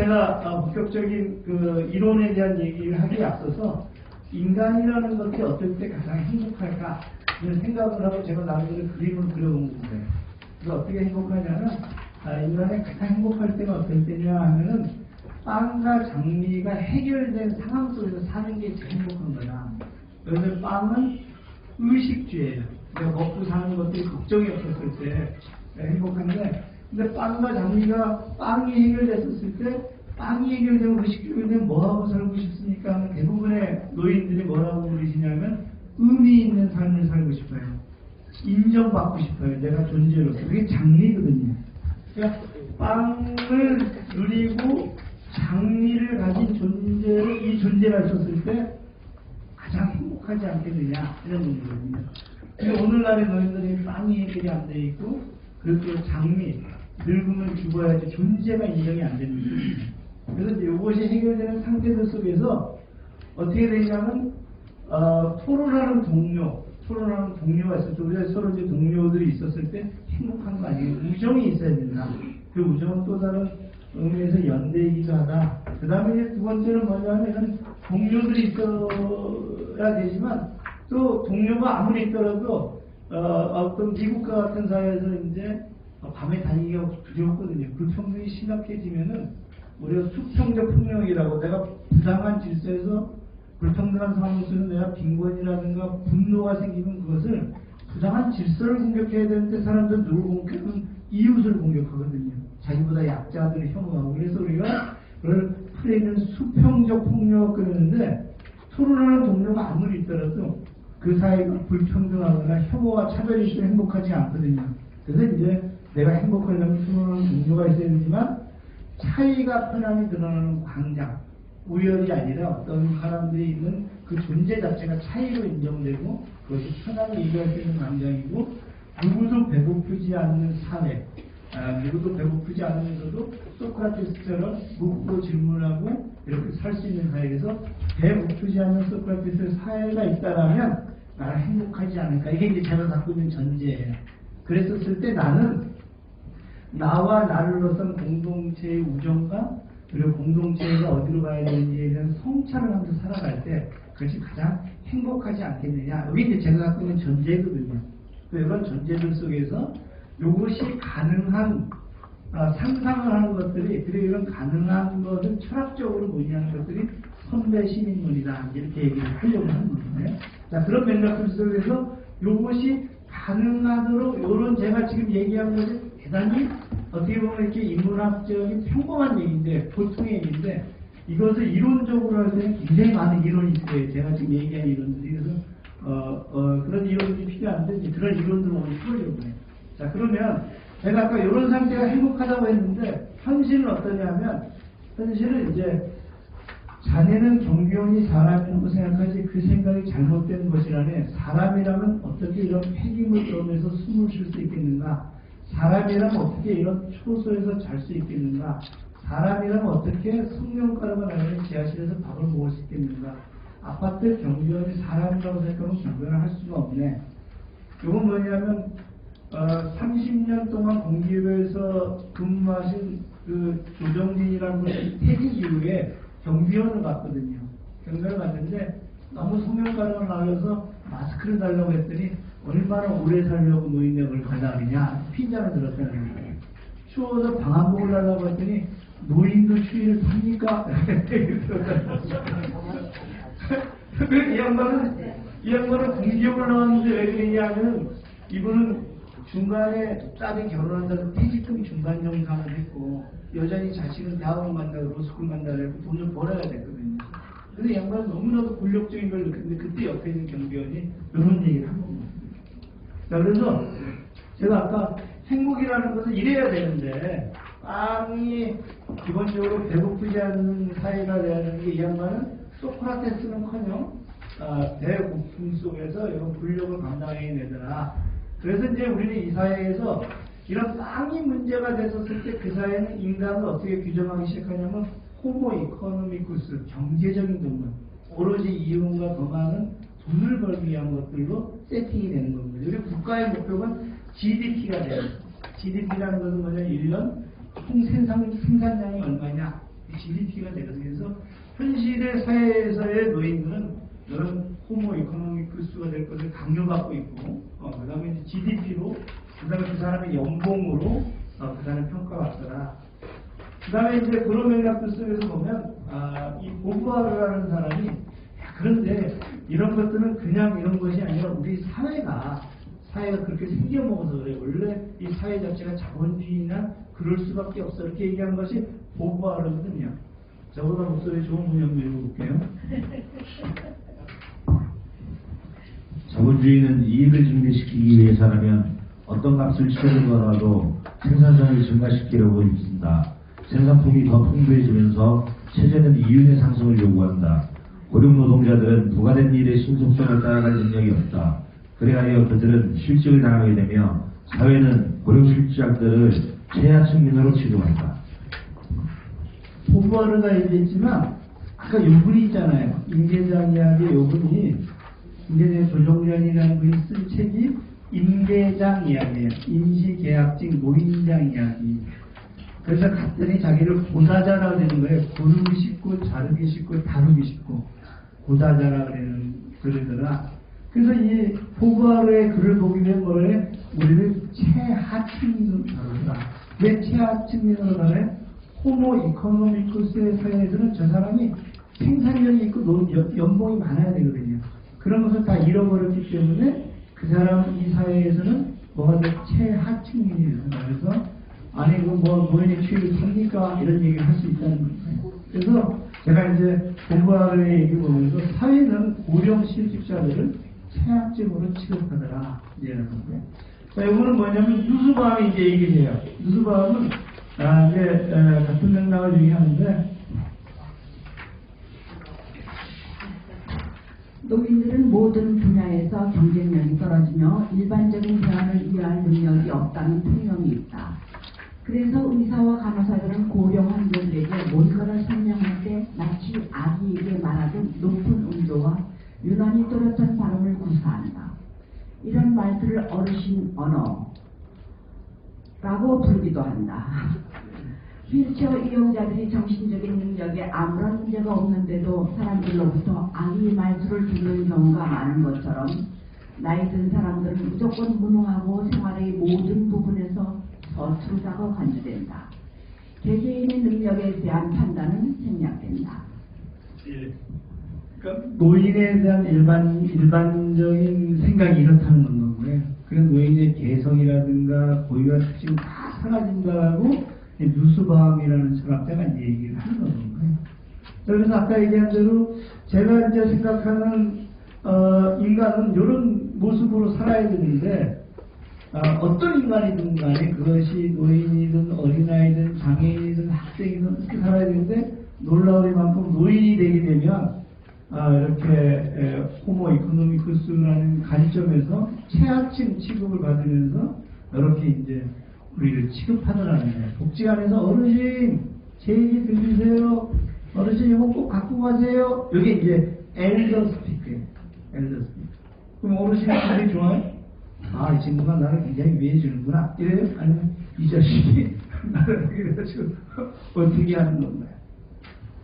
제가 본격적인 그 이론에 대한 얘기를 하기에 앞서서 인간이라는 것이 어떨 때 가장 행복할까 이런 생각을 하고 제가 나름대로 그림을 그려본 건데 그래서 어떻게 행복하냐면 인간이 가장 행복할 때가 어떨 때냐 하면은 빵과 장미가 해결된 상황 속에서 사는 게 제일 행복한 거야. 그래서 빵은 의식주예요. 내가 먹고 사는 것들이 걱정이 없었을 때 행복한데, 근데 빵과 장미가 빵이 해결됐었을 때 빵이 해결되고 의식주가 되면 뭐하고 살고 싶습니까? 대부분의 노인들이 뭐라고 그러시냐면 의미 있는 삶을 살고 싶어요. 인정받고 싶어요. 내가 존재로서. 그게 장미거든요. 그러니까 빵을 누리고 장미를 가진 존재로 이 존재가 있었을 때 가장 행복하지 않겠느냐 이런 문제거든요. 근데 오늘날의 노인들이 빵이 해결이 안 돼 있고 그리고 장미 늙으면 죽어야지 존재가 인정이 안 되는 거예요. 그래서 이제 이것이 해결되는 상태들 속에서 어떻게 되냐면 토론하는 동료가 있었죠. 우리가 서로 이제 동료들이 있었을 때 행복한 거 아니에요. 우정이 있어야 된다. 그 우정은 또 다른 의미에서 연대이기도 하다. 그 다음에 이제 두 번째는 뭐냐면 동료들이 있어야 되지만 또 동료가 아무리 있더라도 어떤 미국과 같은 사회에서 이제 밤에 다니기가 두렵거든요. 불평등이 심각해지면은 우리가 수평적 폭력이라고 내가 부당한 질서에서 불평등한 상황 속에서 내가 빈곤이라든가 분노가 생기면 그것을 부당한 질서를 공격해야 되는데 사람들은 누굴 공격하면 이웃을 공격하거든요. 자기보다 약자들을 혐오하고. 그래서 우리가 그걸 프레임은 수평적 폭력을 그러는데 토론하는 동료가 아무리 있더라도 그 사이가 불평등하거나 혐오와 차별이 있으면 행복하지 않거든요. 그래서 이제 내가 행복하려면 토론하는 동료가 있어야 되지만 차이가 편안히 드러나는 광장, 우열이 아니라 어떤 사람들이 있는 그 존재 자체가 차이로 인정되고 그것이 편안히 얘기할 수 있는 광장이고 누구도 배고프지 않는 사회, 누구도 배고프지 않으면서도 소크라테스처럼 묻고 질문하고 이렇게 살 수 있는 사회에서 배고프지 않는 소크라테스의 사회가 있다라면 나는 행복하지 않을까. 이게 이제 제가 갖고 있는 전제예요. 그랬었을 때 나는 나와 나를 둘러싼 공동체의 우정과 그리고 공동체가 어디로 가야 되는지에 대한 성찰을 하면서 살아갈 때 그것이 가장 행복하지 않겠느냐. 여기 이제 제가 갖고 있는 전제거든요. 이런 전제들 속에서 이것이 가능한 상상을 하는 것들이 그리고 이런 가능한 것은 철학적으로 논의하는 것들이 선배 시민론이다. 이렇게 얘기를 하려고 하는 거예요. 자, 그런 맥락들 속에서 이것이 가능하도록 이런 제가 지금 얘기한 것이 대단히 어떻게 보면 이렇게 인문학적인 평범한 얘기인데 보통의 얘기인데 이것을 이론적으로 할 때는 굉장히 많은 이론이 있어요. 제가 지금 얘기한 이론들이. 그래서 그런 이론들이 필요한데 이제 그런 이론들을 오늘 풀어려고 해요. 자, 그러면 제가 아까 이런 상태가 행복하다고 했는데 현실은 어떠냐면 현실은 이제 자네는 경비원이 사람이라고 생각하지 그 생각이 잘못된 것이라네. 사람이라면 어떻게 이런 폐기물 들어오면서 숨을 쉴 수 있겠는가? 사람이라면 어떻게 이런 초소에서 잘 수 있겠는가? 사람이라면 어떻게 성령가루가 나는 지하실에서 밥을 먹을 수 있겠는가? 아파트 경비원이 사람이라고 생각하면 경비원을 할 수가 없네. 이건 뭐냐면 30년 동안 공기업에서 근무하신 그 조정진이라는 분이 퇴직 이후에 경비원을 갔거든요. 경비원을 갔는데 너무 성형가루가 나와서 마스크를 달라고 했더니 얼마나 오래 살려고 노인네 그걸 달라느냐 핀잔을 들었다는 거예요. 추워서 방 한복을 달라고 했더니 노인도 추위를 탑니까? 이 양반은 공기업을 나왔는데 왜 그러냐면 이분은 중간에 딸이 결혼한다고 퇴직금 중간 정산을 했고 여전히 자식은 대학원 간다고 로스쿨 간다고 했고 돈을 벌어야 됐거든요. 근데 양반은 너무나도 굴욕적인 걸 느꼈는데 그때 옆에 있는 경비원이 이런 얘기를 한 겁니다. 자, 그래서 제가 아까 행복이라는 것은 이래야 되는데 빵이 기본적으로 배고프지 않는 사회가 돼야 되는 게 이 양반은 소크라테스는커녕 대고품 속에서 이런 굴욕을 감당해내더라. 그래서 이제 우리는 이 사회에서 이런 빵이 문제가 됐었을 때 그 사회는 인간을 어떻게 규정하기 시작하냐면 호모 이코노미쿠스, 경제적인 동물, 오로지 이윤과 더 많은 돈을 벌기 위한 것들로 세팅이 되는 겁니다. 우리 국가의 목표는 GDP가 돼요. GDP라는 것은 뭐냐면 1년 총 생산량이 얼마냐, GDP가 되거든요. 그래서 현실의 사회에서의 노인들은 이런 호모 이코노미크스가 될 것을 강요받고 있고, 그 다음에 GDP로, 그 다음에 그 사람의 연봉으로 그 사람을 평가받더라. 그 다음에 이제 그런 맥락들 속에서 보면, 이 보부아르라는 사람이, 그런데 이런 것들은 그냥 이런 것이 아니라 우리 사회가 그렇게 생겨먹어서 그래. 원래 이 사회 자체가 자본주의나 그럴 수밖에 없어. 이렇게 얘기한 것이 보부아르거든요. 저보다 목소리 좋은 분이 한번 읽어볼게요. 자본주의는 이익을 증대시키기 위해서라면 어떤 값을 치르더라도 생산성을 증가시키려고 있습니다. 생산품이 더 풍부해지면서 체제는 이윤의 상승을 요구한다. 고령 노동자들은 부과된 일의 신속성을 따라갈 능력이 없다. 그래하여 그들은 실직을 당하게 되며 사회는 고령 실직자들을 최하층민으로 취급한다. 보부아르가 얘기했지만 아까 요분이 있잖아요. 임계장 이야기 요분이 임계장 조정련이라는 분이 쓴 책이 임계장 이야기예요. 임시계약직 노인장 이야기. 그래서 갔더니 자기를 고사자라고 되는 거예요. 고르기 쉽고 자르기 쉽고 다루기 쉽고 고사자라고 그러더라. 그래서 이 보부아르의 글을 보게 되면 뭐래? 우리를 최하층민으로 다룬다. 왜 최하층민으로 다뤄요? 호모 이코노미쿠스의 사회에서는 저 사람이 생산력이 있고 연봉이 많아야 되거든요. 그런 것을 다 잃어버렸기 때문에 그 사람 이 사회에서는 뭐가 더 최하층민이 된다. 그래서 아니 그 뭐 노인의 취업을 삽니까? 이런 얘기를 할 수 있다는 거예요. 그래서 제가 이제 보부아르의 얘기 보면서 사회는 고령 실직자들을 최하층으로 취급하더라 이라는 거예요. 자, 이거는 뭐냐면 누스바움이 이제 얘기를 해요. 누스바움은 이제 같은 맥락을 얘기하는데 노인들은 모든 분야에서 경쟁력이 떨어지며 일반적인 대안을 이해할 능력이 없다는 통념이 있다. 그래서 의사와 간호사들은 고령 환자들에게 뭔가를 설명할 때 마치 아기에게 말하듯 높은 음도와 유난히 또렷한 발음을 구사한다. 이런 말들을 어르신 언어라고 부르기도 한다. 휠체어 이용자들이 정신적인 능력에 아무런 문제가 없는데도 사람들로부터 아기 말투를 듣는 경우가 많은 것처럼 나이 든 사람들은 무조건 무능하고 생활의 모든 부분에서 서투르다고 간주된다. 개개인의 능력에 대한 판단은 생략된다. 예. 그러니까 노인에 대한 일반적인 생각이 이렇다는 거고요. 그런 노인의 개성이라든가 고유한 특징 다 사라진다고 누스바움이라는 철학자가 얘기를 하는 거예요. 그래서 아까 얘기한 대로 제가 이제 생각하는 인간은 이런 모습으로 살아야 되는데 어떤 인간이든 간에 그것이 노인이든 어린아이든 장애인이든 학생이든 이렇게 살아야 되는데 놀라우리만큼 노인이 되게 되면 이렇게 호모 이코노미크스라는 관점에서 최하층 취급을 받으면서 이렇게 이제 우리를 취급하더라는 거예요. 복지관에서 어르신 제 얘기 들리세요? 어르신 이거 꼭 갖고 가세요? 이게 이제 엘더 스피크예요. 엘더 스피크. 그럼 어르신들이 좋아요? 이 친구가 나를 굉장히 위해주는구나. 이래요? 아니면 이 자식이 나를 그래가지고 어떻게 하는 건가요?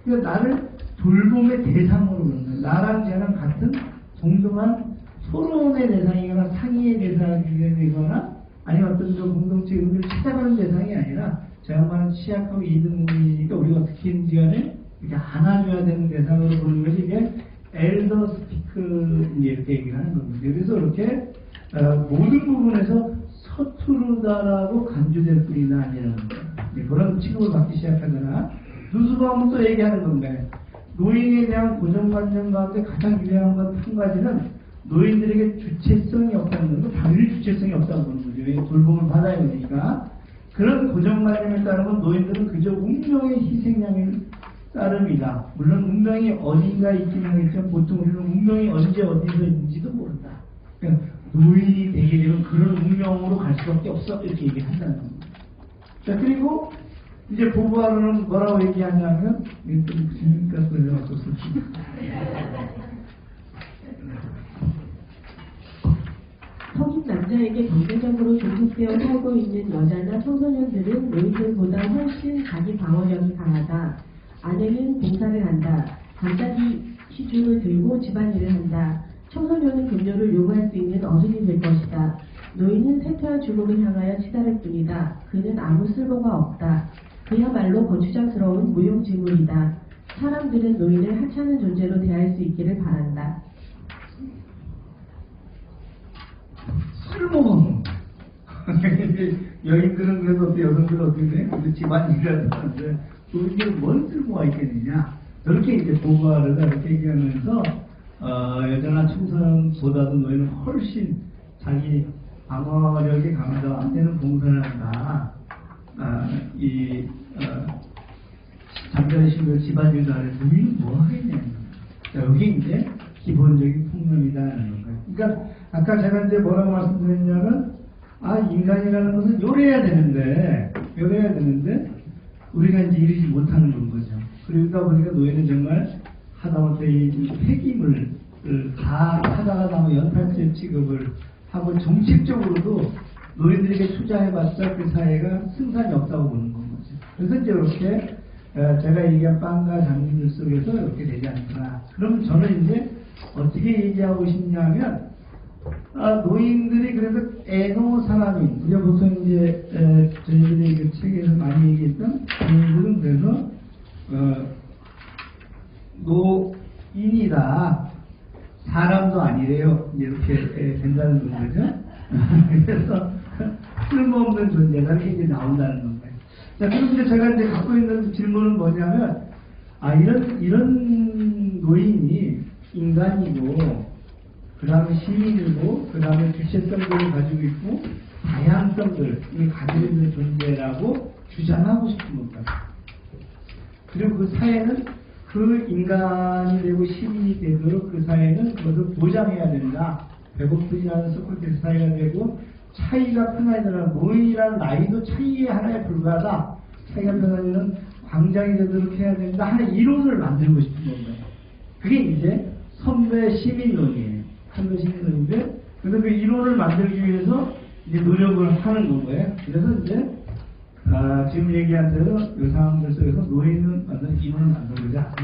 그러니까 나를 돌봄의 대상으로 그런 거예요. 나랑 쟤랑 같은 동등한 토론의 대상이거나 상의의 대상이거나 아니면 어떤 공동체 의미를 찾아가는 대상이 아니라 저 양반은 취약하고 이등분이니까 우리가 어떻게 했는지 간에 이렇게 안아줘야 되는 대상으로 보는 것이 이게 엘더 스피크 이렇게 얘기를 하는 겁니다. 그래서 이렇게 모든 부분에서 서투르다라고 간주될 뿐이나 아니라는 거예요. 그런 취급을 받기 시작하거나 누스바움은 또 얘기하는 건데 노인에 대한 고정관념 가운데 가장 유명한 건 한 가지는 노인들에게 주체성이 없다는 거고 당연히 주체성이 없다는 거죠. 돌봄을 받아야 되니까. 그런 고정관념에 따르면 노인들은 그저 운명의 희생양일 따름이다. 물론 운명이 어딘가 있긴 하겠지만 보통 우리는 운명이 언제 어디서 있는지도 모른다. 그러니까 노인이 되게 되면 그런 운명으로 갈 수밖에 없어. 이렇게 얘기한다는 겁니다. 자, 그리고 이제 보부아르는 뭐라고 얘기하냐면 이게 좀 재밌니까 그래왔었습니다. 성인 남자에게 경제적으로 종속되어 살고 있는 여자나 청소년들은 노인들보다 훨씬 자기 방어력이 강하다. 아내는 봉사를 한다. 잠자기 시중을 들고 집안일을 한다. 청소년은 급료를 요구할 수 있는 어른이 될 것이다. 노인은 쇠퇴와 주목을 향하여 치달을 뿐이다. 그는 아무 쓸모가 없다. 그야말로 거추장스러운 무용지물이다. 사람들은 노인을 하찮은 존재로 대할 수 있기를 바란다. 쓸모없는 여인들은 그래도 어때, 여성들은 어떻게 돼? 근데 집안일이라도 하는데 노인들은 뭔 쓸모가 있겠느냐, 저렇게 이제 보고하려다 이렇게 얘기하면서 여자나 청소년보다도 노인은 훨씬 자기 방어력이 강하다, 아내는 봉사를 한다, 잠자리 신경 집안일도 안 해서 노인은 뭐 하겠냐. 여기 이제 기본적인 통념이다라는 거예요. 그러니까 아까 제가 이제 뭐라고 말씀드렸냐면, 인간이라는 것은 요래야 되는데 우리가 이제 이러지 못하는 건 거죠. 그러다 보니까 노예는 정말 하다못해 이 폐기물 다 하다가 나면 연탄재 취급을 하고, 정책적으로도 노인들에게 투자해봤자 그 사회가 승산이 없다고 보는 건 거죠. 그래서 이제 이렇게 제가 얘기한 빵과 장님들 속에서 이렇게 되지 않구나. 그럼 저는 이제 어떻게 얘기하고 싶냐면, 노인들이 그래서 애노사람인, 우리가 보통 이제 저희들이 그 책에서 많이 얘기했던 노인들은 그래서 노인이다, 사람도 아니래요. 이렇게 된다는 거죠. 그래서 쓸모없는 존재가 이제 나온다는 건가요. 자, 그럼 이제 제가 이제 갖고 있는 질문은 뭐냐면, 이런 노인이 인간이고, 그 다음에 시민이고, 그 다음에 주체성들을 가지고 있고, 다양성들을 가지고 있는 존재라고 주장하고 싶은 겁니다. 그리고 그 사회는 그 인간이 되고 시민이 되도록 그 사회는 그것을 보장해야 된다. 배고프지 않은 소크라테스 사회가 되고, 차이가 큰 아이들은 노인이라는 나이도 차이의 하나에 불과하다. 차이가 큰 아이들은 광장이 되도록 해야 된다 하는 이론을 만들고 싶은 겁니다. 그게 이제 선배 시민론이에요. 선배 시민론인데, 그래서 그 이론을 만들기 위해서 이제 노력을 하는 거예요. 그래서 이제 지금 얘기한 대로 이 상황들 속에서 노인은 완전 이론을 만들고자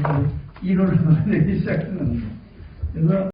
이론을 만들기 시작하는 겁니다. 그래서